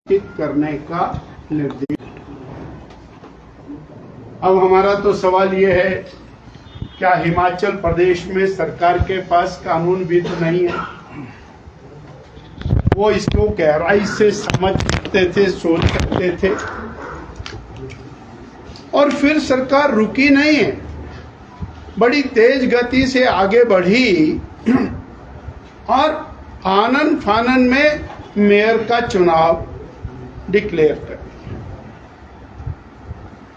करने का निर्देश। अब हमारा तो सवाल ये है, क्या हिमाचल प्रदेश में सरकार के पास कानून भी तो नहीं है? वो इसको गहराई से समझ सकते थे, सोच सकते थे, और फिर सरकार रुकी नहीं है, बड़ी तेज गति से आगे बढ़ी और आनन फानन में मेयर का चुनाव डिक्लेयर कर दिया।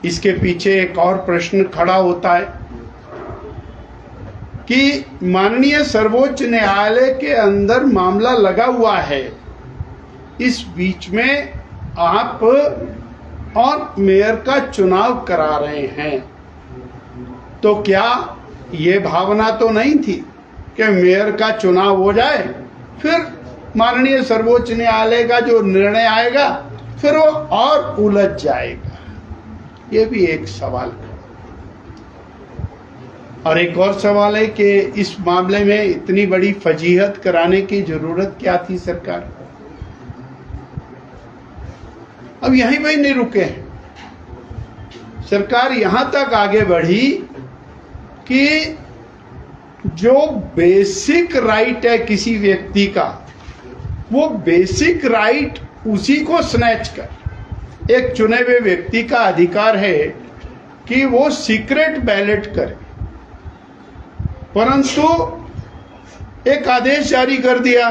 इसके पीछे एक और प्रश्न खड़ा होता है कि माननीय सर्वोच्च न्यायालय के अंदर मामला लगा हुआ है, इस बीच में आप और मेयर का चुनाव करा रहे हैं, तो क्या ये भावना तो नहीं थी कि मेयर का चुनाव हो जाए, फिर माननीय सर्वोच्च न्यायालय का जो निर्णय आएगा फिर वो और उलझ जाएगा? ये भी एक सवाल है। और एक और सवाल है कि इस मामले में इतनी बड़ी फजीहत कराने की जरूरत क्या थी सरकार? अब यहीं पे नहीं रुके हैं, सरकार यहां तक आगे बढ़ी कि जो बेसिक राइट है किसी व्यक्ति का, वो बेसिक राइट उसी को स्नैच कर, एक चुने हुए व्यक्ति का अधिकार है कि वो सीक्रेट बैलेट करे, परंतु एक आदेश जारी कर दिया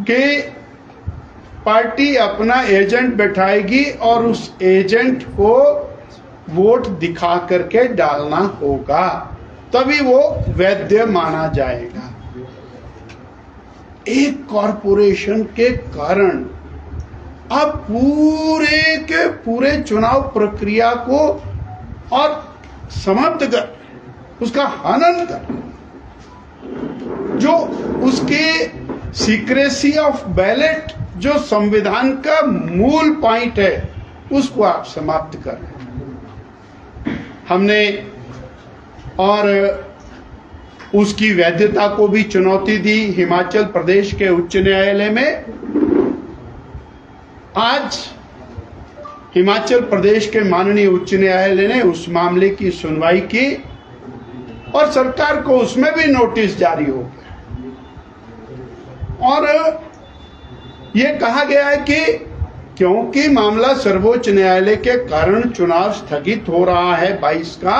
कि पार्टी अपना एजेंट बैठाएगी और उस एजेंट को वोट दिखा करके डालना होगा, तभी वो वैध माना जाएगा। एक कॉरपोरेशन के कारण अब पूरे के पूरे चुनाव प्रक्रिया को और समाप्त कर, उसका हनन कर, जो उसके सीक्रेसी ऑफ बैलेट जो संविधान का मूल पॉइंट है, उसको आप समाप्त कर। हमने और उसकी वैधता को भी चुनौती दी हिमाचल प्रदेश के उच्च न्यायालय में। आज हिमाचल प्रदेश के माननीय उच्च न्यायालय ने उस मामले की सुनवाई की और सरकार को उसमें भी नोटिस जारी हो गया और ये कहा गया है कि क्योंकि मामला सर्वोच्च न्यायालय के कारण चुनाव स्थगित हो रहा है 22 का,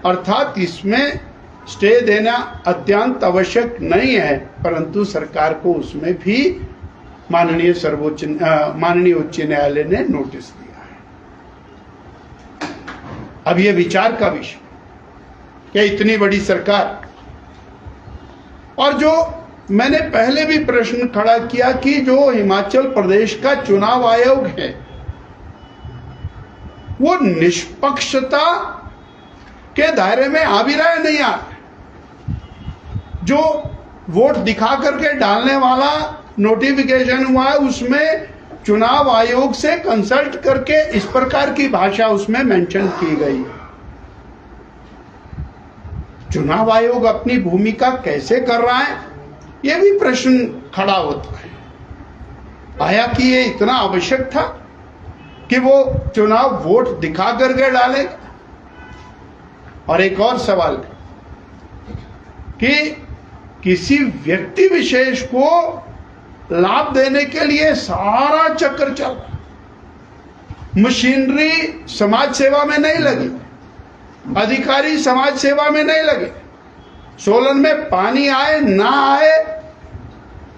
अर्थात इसमें स्टे देना अत्यंत आवश्यक नहीं है, परंतु सरकार को उसमें भी माननीय उच्च न्यायालय ने नोटिस दिया है। अब ये विचार का विषय कि इतनी बड़ी सरकार, और जो मैंने पहले भी प्रश्न खड़ा किया कि जो हिमाचल प्रदेश का चुनाव आयोग है वो निष्पक्षता के दायरे में आ भी रहा है, नहीं आ रहा। जो वोट दिखा करके डालने वाला नोटिफिकेशन हुआ है उसमें चुनाव आयोग से कंसल्ट करके इस प्रकार की भाषा उसमें मेंशन की गई। चुनाव आयोग अपनी भूमिका कैसे कर रहा है, यह भी प्रश्न खड़ा होता है। आया कि ये इतना आवश्यक था कि वो चुनाव वोट दिखा करके डालेगा? और एक और सवाल कि किसी व्यक्ति विशेष को लाभ देने के लिए सारा चक्कर चल रहा, मशीनरी समाज सेवा में नहीं लगी, अधिकारी समाज सेवा में नहीं लगे, सोलन में पानी आए ना आए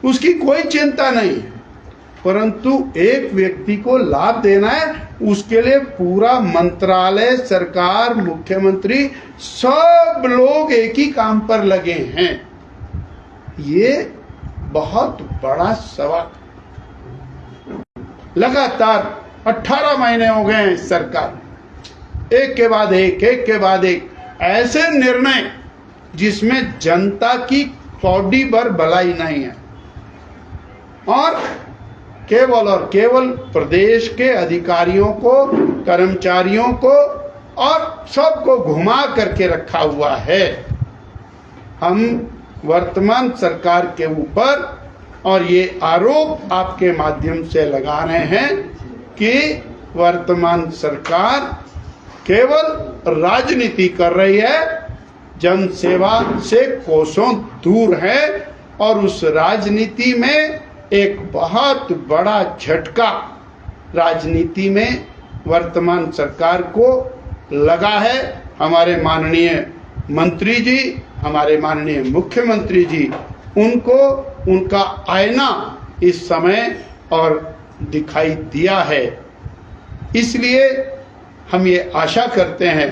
उसकी कोई चिंता नहीं है, परंतु एक व्यक्ति को लाभ देना है, उसके लिए पूरा मंत्रालय, सरकार, मुख्यमंत्री, सब लोग एक ही काम पर लगे हैं। ये बहुत बड़ा सवाल। लगातार 18 महीने हो गए हैं सरकार एक के बाद एक ऐसे निर्णय जिसमें जनता की कौड़ी भर भलाई नहीं है, और केवल प्रदेश के अधिकारियों को, कर्मचारियों को और सबको घुमा करके रखा हुआ है। हम वर्तमान सरकार के ऊपर और ये आरोप आपके माध्यम से लगा रहे हैं कि वर्तमान सरकार केवल राजनीति कर रही है, जन सेवा से कोसों दूर है और उस राजनीति में एक बहुत बड़ा झटका राजनीति में वर्तमान सरकार को लगा है। हमारे माननीय मंत्री जी, हमारे माननीय मुख्यमंत्री जी, उनको उनका आईना इस समय और दिखाई दिया है। इसलिए हम ये आशा करते हैं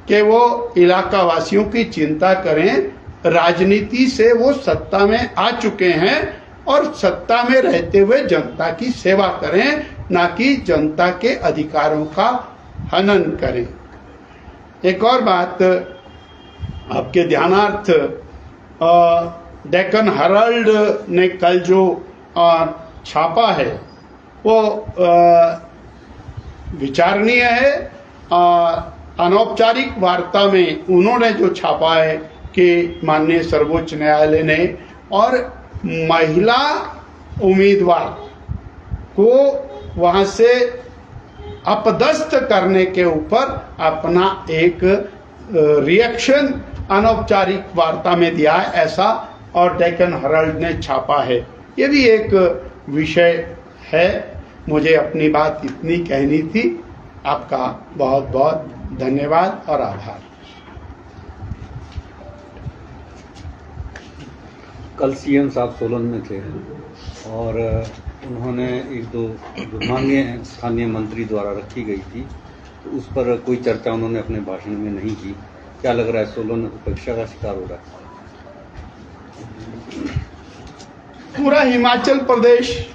कि वो इलाका वासियों की चिंता करें। राजनीति से वो सत्ता में आ चुके हैं और सत्ता में रहते हुए जनता की सेवा करें, ना कि जनता के अधिकारों का हनन करें। एक और बात आपके ध्यानार्थ, डेक्कन हेराल्ड ने कल जो छापा है वो विचारणीय है। अनौपचारिक वार्ता में उन्होंने जो छापा है कि माननीय सर्वोच्च न्यायालय ने और महिला उम्मीदवार को वहां से अपदस्थ करने के ऊपर अपना एक रिएक्शन अनौपचारिक वार्ता में दिया है, ऐसा और डेक्कन हेराल्ड ने छापा है। ये भी एक विषय है। मुझे अपनी बात इतनी कहनी थी। आपका बहुत बहुत धन्यवाद और आभार। कल सीएम साहब सोलन में थे और उन्होंने एक दो जो मांगे स्थानीय मंत्री द्वारा रखी गई थी, तो उस पर कोई चर्चा उन्होंने अपने भाषण में नहीं की। क्या लग रहा है, सोलन उपेक्षा का शिकार हो रहा है? पूरा हिमाचल प्रदेश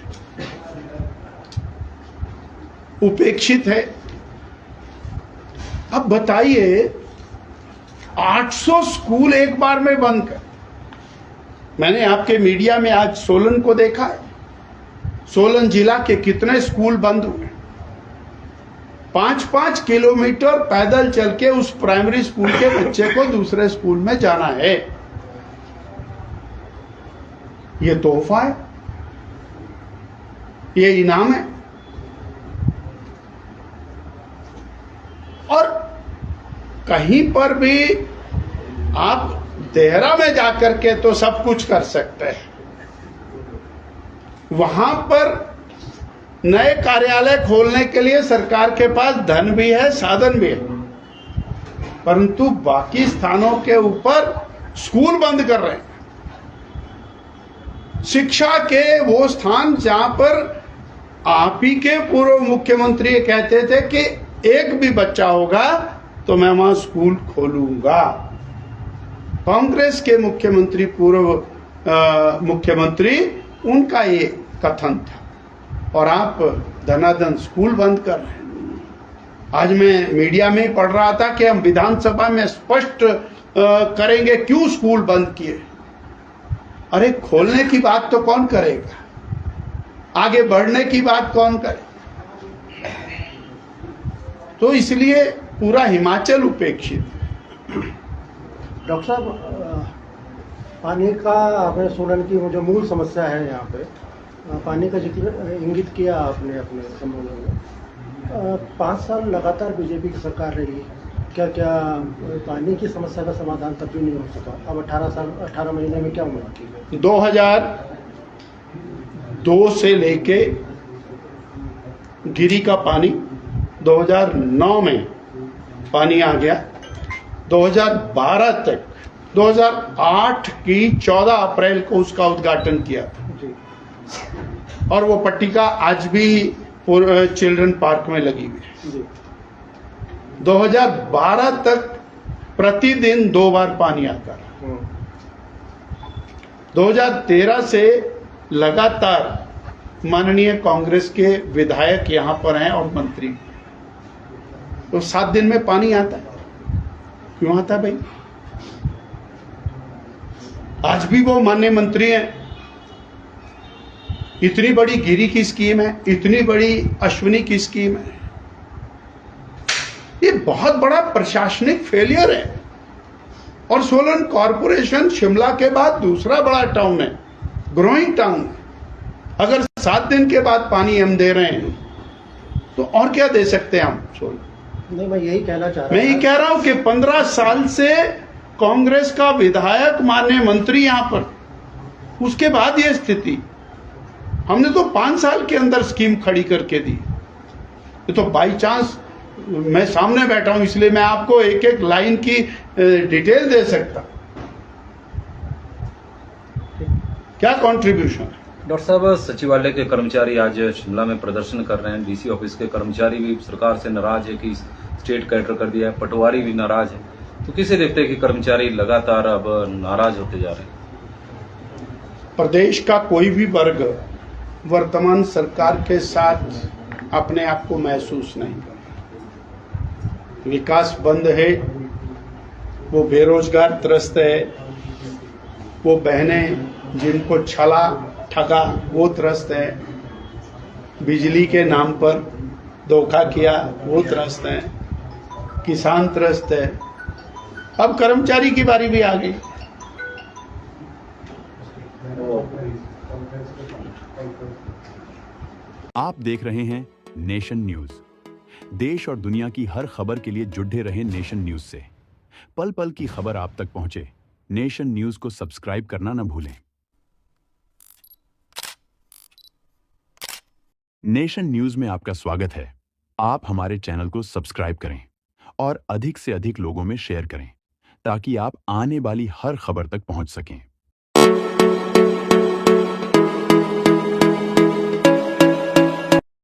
उपेक्षित है। अब बताइए, 800 स्कूल एक बार में बंद कर। मैंने आपके मीडिया में आज सोलन को देखा है। सोलन जिला के कितने स्कूल बंद हुए। 5-5 किलोमीटर पैदल चल के उस प्राइमरी स्कूल के बच्चे को दूसरे स्कूल में जाना है। ये तोहफा है, ये इनाम है। और कहीं पर भी आप देहरा में जाकर के तो सब कुछ कर सकते हैं। वहां पर नए कार्यालय खोलने के लिए सरकार के पास धन भी है, साधन भी है, परंतु बाकी स्थानों के ऊपर स्कूल बंद कर रहे हैं। शिक्षा के वो स्थान जहां पर आप ही के पूर्व मुख्यमंत्री कहते थे कि एक भी बच्चा होगा तो मैं वहां स्कूल खोलूंगा। कांग्रेस के मुख्यमंत्री, पूर्व मुख्यमंत्री, उनका ये कथन था और आप धनाधन स्कूल बंद कर रहे हैं। आज मैं मीडिया में पढ़ रहा था कि हम विधानसभा में स्पष्ट करेंगे क्यों स्कूल बंद किए। अरे खोलने की बात तो कौन करेगा, आगे बढ़ने की बात कौन करे। तो इसलिए पूरा हिमाचल उपेक्षित। डॉक्टर साहब, पानी का आपने सोलन की जो मूल समस्या है यहाँ पे, पानी का जिक्र इंगित किया आपने अपने संबोधन में। 5 साल लगातार बीजेपी की सरकार रही, क्या क्या पानी की समस्या का समाधान तब भी नहीं हो सका। अब 18 महीने में क्या उम्मीद की? 2002 से लेके गिरी का पानी 2009 में पानी आ गया, 2012 तक, 2008 की 14 अप्रैल को उसका उद्घाटन किया और वो पट्टिका आज भी चिल्ड्रन पार्क में लगी हुई है। 2012 तक प्रतिदिन 2 बार पानी आता रहा। 2013 से लगातार माननीय कांग्रेस के विधायक यहां पर हैं और मंत्री, तो 7 दिन में पानी आता है। क्यों आता भाई? आज भी वो माननीय मंत्री हैं। इतनी बड़ी गिरी की स्कीम है, इतनी बड़ी अश्विनी की स्कीम है। ये बहुत बड़ा प्रशासनिक फेलियर है। और सोलन कॉरपोरेशन शिमला के बाद दूसरा बड़ा टाउन है, ग्रोइंग टाउन है। अगर 7 दिन के बाद पानी हम दे रहे हैं तो और क्या दे सकते हैं हम? नहीं, मैं यही कहना चाह रहा मैं ये कह रहा हूं कि 15 साल से कांग्रेस का विधायक माननीय मंत्री यहां पर, उसके बाद ये स्थिति। हमने तो 5 साल के अंदर स्कीम खड़ी करके दी। ये तो बाई चांस मैं सामने बैठा हूं इसलिए मैं आपको एक एक लाइन की डिटेल दे सकता। क्या कंट्रीब्यूशन है? डॉक्टर साहब, सचिवालय के कर्मचारी आज शिमला में प्रदर्शन कर रहे हैं। डीसी ऑफिस के कर्मचारी भी सरकार से नाराज है कि स्टेट कैडर कर दिया है, पटवारी भी नाराज है। तो किसे देखते हैं कि कर्मचारी लगातार अब नाराज होते जा रहे हैं? प्रदेश का कोई भी वर्ग वर्तमान सरकार के साथ अपने आप को महसूस नहीं कर रहा। विकास बंद है, वो बेरोजगार त्रस्त है, वो बहनें जिनको छला ठगा वो त्रस्त है, बिजली के नाम पर धोखा किया वो त्रस्त है, किसान त्रस्त है, अब कर्मचारी की बारी भी आ गई। आप देख रहे हैं नेशन न्यूज। देश और दुनिया की हर खबर के लिए जुड़े रहे नेशन न्यूज से। पल पल की खबर आप तक पहुंचे, नेशन न्यूज को सब्सक्राइब करना न भूलें। नेशन न्यूज में आपका स्वागत है। आप हमारे चैनल को सब्सक्राइब करें और अधिक से अधिक लोगों में शेयर करें ताकि आप आने वाली हर खबर तक पहुंच सकें।